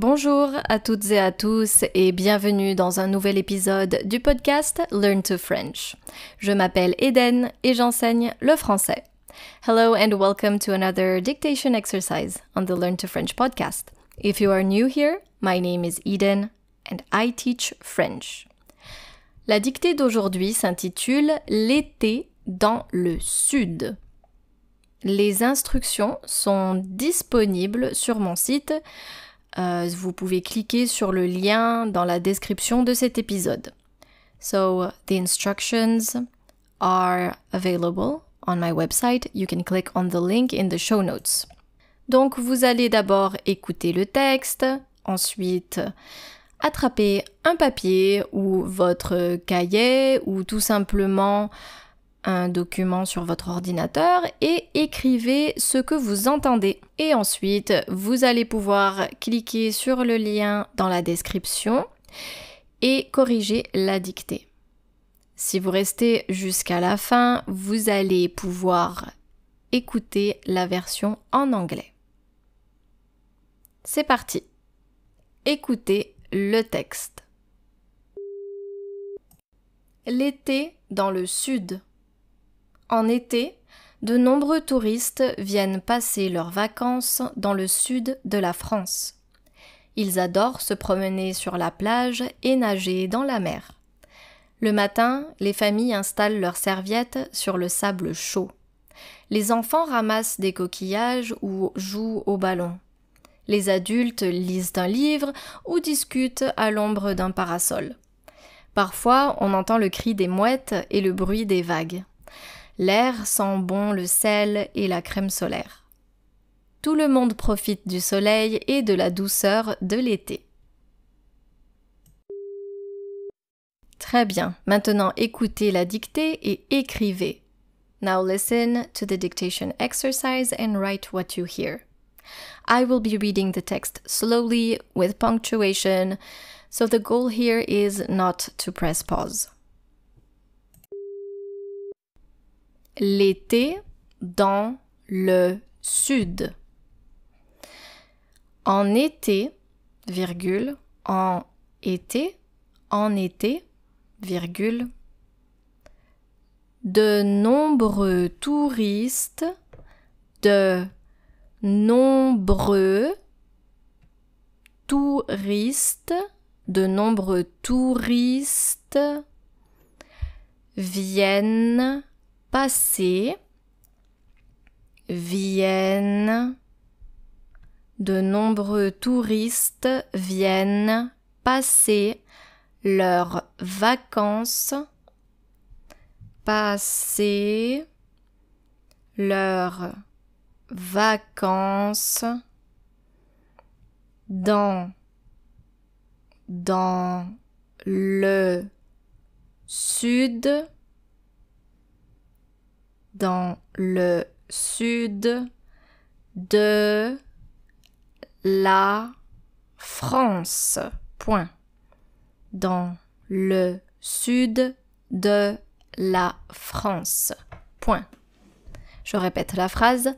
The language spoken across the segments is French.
Bonjour à toutes et à tous et bienvenue dans un nouvel épisode du podcast Learn to French. Je m'appelle Eden et j'enseigne le français. Hello and welcome to another dictation exercise on the Learn to French podcast. If you are new here, my name is Eden and I teach French. La dictée d'aujourd'hui s'intitule « L'été dans le sud ». Les instructions sont disponibles sur mon site. Vous pouvez cliquer sur le lien dans la description de cet épisode. So, the instructions are available on my website. You can click on the link in the show notes. Donc, vous allez d'abord écouter le texte, ensuite attraper un papier ou votre cahier ou tout simplement un document sur votre ordinateur et écrivez ce que vous entendez. Et ensuite, vous allez pouvoir cliquer sur le lien dans la description et corriger la dictée. Si vous restez jusqu'à la fin, vous allez pouvoir écouter la version en anglais. C'est parti. Écoutez le texte. L'été dans le sud. En été, de nombreux touristes viennent passer leurs vacances dans le sud de la France. Ils adorent se promener sur la plage et nager dans la mer. Le matin, les familles installent leurs serviettes sur le sable chaud. Les enfants ramassent des coquillages ou jouent au ballon. Les adultes lisent un livre ou discutent à l'ombre d'un parasol. Parfois, on entend le cri des mouettes et le bruit des vagues. L'air sent bon le sel et la crème solaire. Tout le monde profite du soleil et de la douceur de l'été. Très bien, maintenant écoutez la dictée et écrivez. Now listen to the dictation exercise and write what you hear. I will be reading the text slowly with punctuation, so the goal here is not to press pause. L'été dans le sud. En été, virgule, en été, virgule, de nombreux touristes, viennent passer, de nombreux touristes viennent passer leurs vacances, dans le sud, de la France. Point. Dans le sud de la France. Point. Je répète la phrase.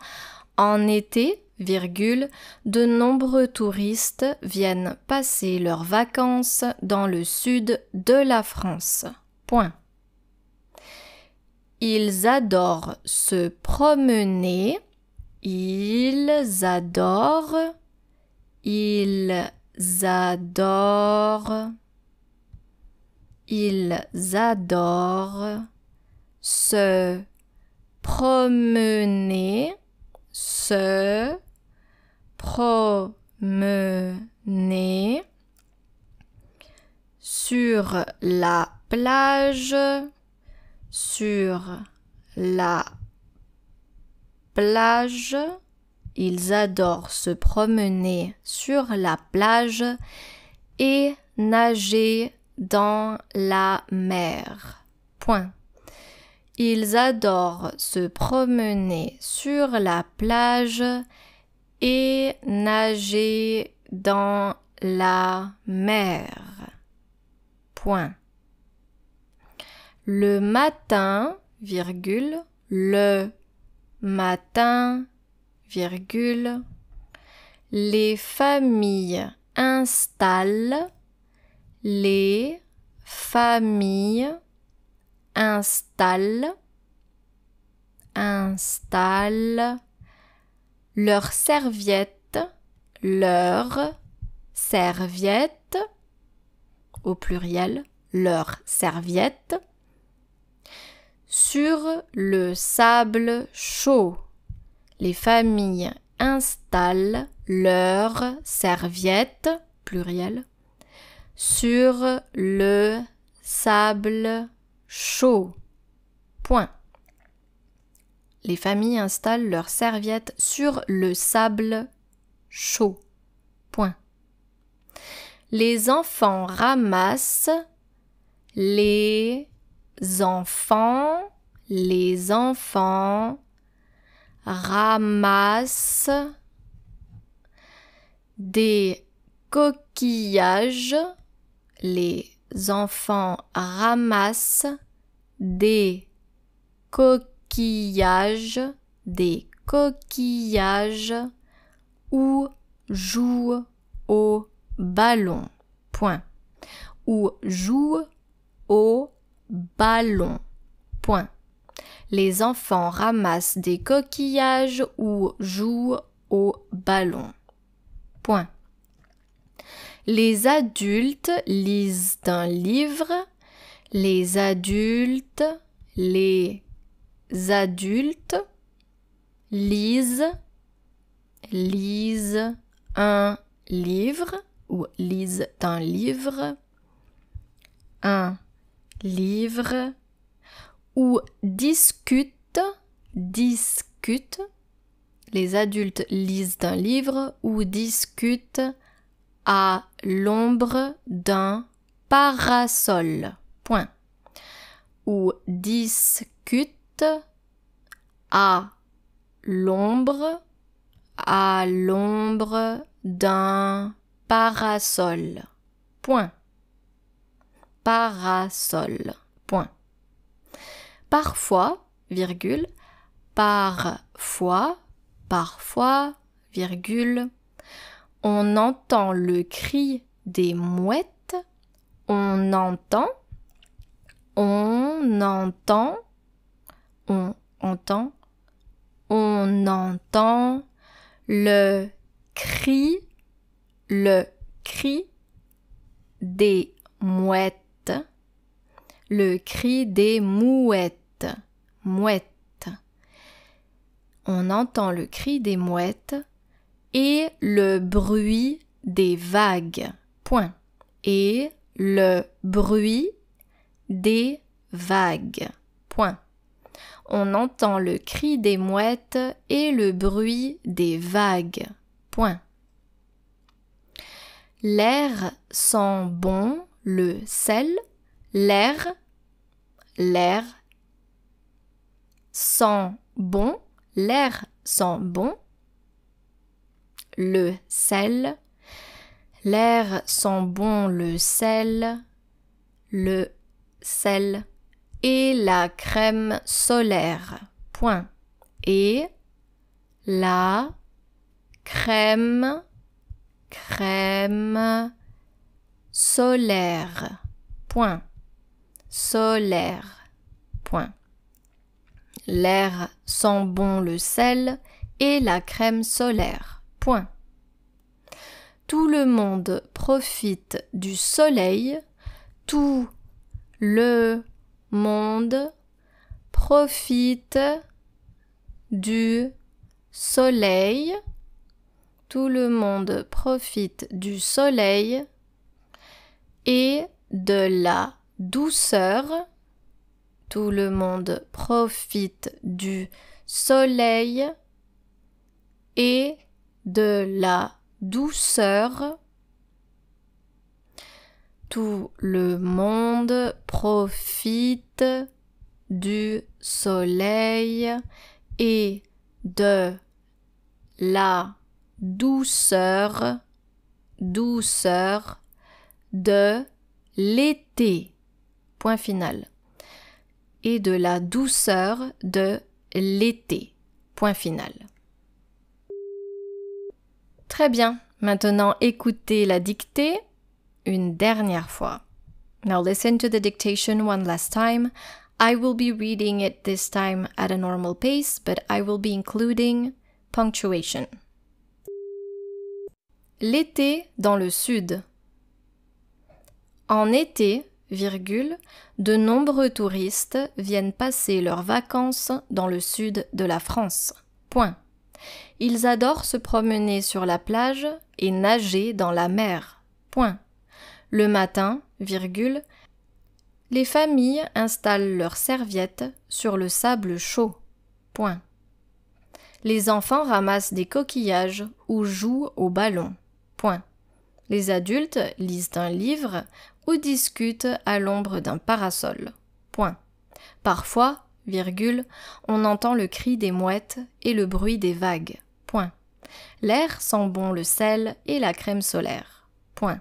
En été, virgule, de nombreux touristes viennent passer leurs vacances dans le sud de la France. Point. Ils adorent se promener. Ils adorent se promener, sur la plage, ils adorent se promener sur la plage et nager dans la mer. Point. Ils adorent se promener sur la plage et nager dans la mer. Point. Le matin, virgule, les familles installent, les familles installent leurs serviettes, au pluriel, leurs serviettes, sur le sable chaud. Les familles installent leurs serviettes, pluriel, sur le sable chaud. Point. Les familles installent leurs serviettes sur le sable chaud. Point. Les enfants ramassent, les enfants ramassent des coquillages, les enfants ramassent des coquillages ou jouent au ballon. Point. Ou jouent au ballon. Point. Les enfants ramassent des coquillages ou jouent au ballon. Point. Les adultes lisent un livre. Les adultes lisent un livre ou lisent un livre. Un livre ou discutent. Les adultes lisent un livre ou discutent à l'ombre d'un parasol. Point. Ou discutent à l'ombre d'un parasol. Point. Parasol. Point. Parfois, virgule, parfois, virgule, on entend le cri des mouettes, on entend le cri des mouettes, On entend le cri des mouettes et le bruit des vagues. Point. Et le bruit des vagues. Point. On entend le cri des mouettes et le bruit des vagues. Point. L'air sent bon le sel. L'air sent bon. L'air sent bon le sel. L'air sent bon le sel. Et la crème solaire. Point. Et la crème solaire. Point. Solaire. Point. L'air sent bon le sel et la crème solaire. Point. Tout le monde profite du soleil. Tout le monde profite du soleil. Tout le monde profite du soleil et de la douceur. Tout le monde profite du soleil et de la douceur. Tout le monde profite du soleil et de la douceur de l'été. Point final. Et de la douceur de l'été. Point final. Très bien, Maintenant, écoutez la dictée une dernière fois. Now listen to the dictation one last time. I will be reading it this time at a normal pace, but I will be including punctuation. L'été dans le sud. En été, virgule, de nombreux touristes viennent passer leurs vacances dans le sud de la France. Point. Ils adorent se promener sur la plage et nager dans la mer. Point. Le matin, virgule, les familles installent leurs serviettes sur le sable chaud. Point. Les enfants ramassent des coquillages ou jouent au ballon. Point. Les adultes lisent un livre ou discutent à l'ombre d'un parasol. Point. Parfois, virgule, on entend le cri des mouettes et le bruit des vagues. Point. L'air sent bon le sel et la crème solaire. Point.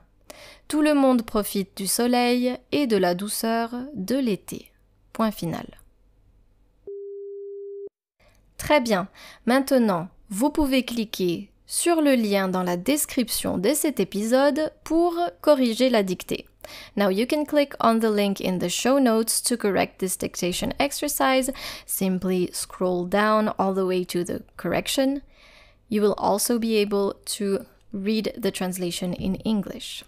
Tout le monde profite du soleil et de la douceur de l'été. Point final. Très bien. Maintenant, vous pouvez cliquer sur le lien dans la description de cet épisode pour corriger la dictée. Now you can click on the link in the show notes to correct this dictation exercise. Simply scroll down all the way to the correction. You will also be able to read the translation in English.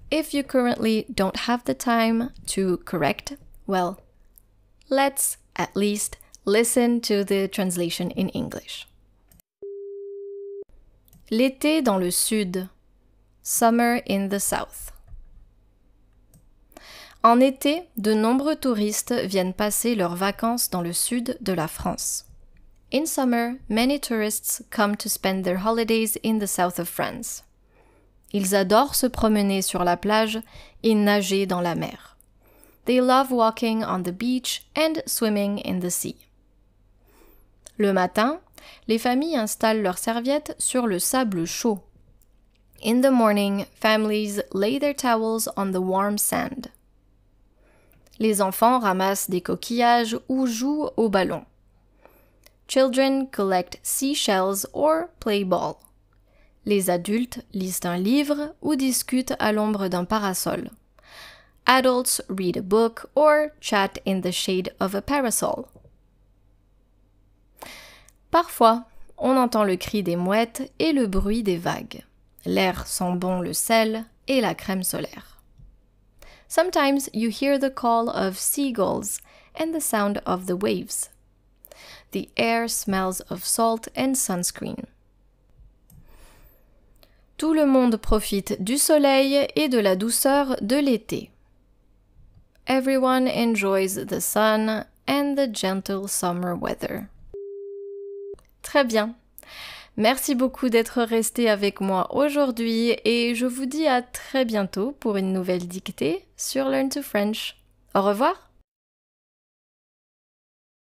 If you currently don't have the time to correct, well, let's at least listen to the translation in English. L'été dans le sud. Summer in the south. En été, de nombreux touristes viennent passer leurs vacances dans le sud de la France. In summer, many tourists come to spend their holidays in the south of France. Ils adorent se promener sur la plage et nager dans la mer. They love walking on the beach and swimming in the sea. Le matin, les familles installent leurs serviettes sur le sable chaud. In the morning, families lay their towels on the warm sand. Les enfants ramassent des coquillages ou jouent au ballon. Children collect seashells or play ball. Les adultes lisent un livre ou discutent à l'ombre d'un parasol. Adults read a book or chat in the shade of a parasol. Parfois, on entend le cri des mouettes et le bruit des vagues. L'air sent bon le sel et la crème solaire. Sometimes you hear the call of seagulls and the sound of the waves. The air smells of salt and sunscreen. Tout le monde profite du soleil et de la douceur de l'été. Everyone enjoys the sun and the gentle summer weather. Très bien. Merci beaucoup d'être resté avec moi aujourd'hui et je vous dis à très bientôt pour une nouvelle dictée sur Learn to French. Au revoir!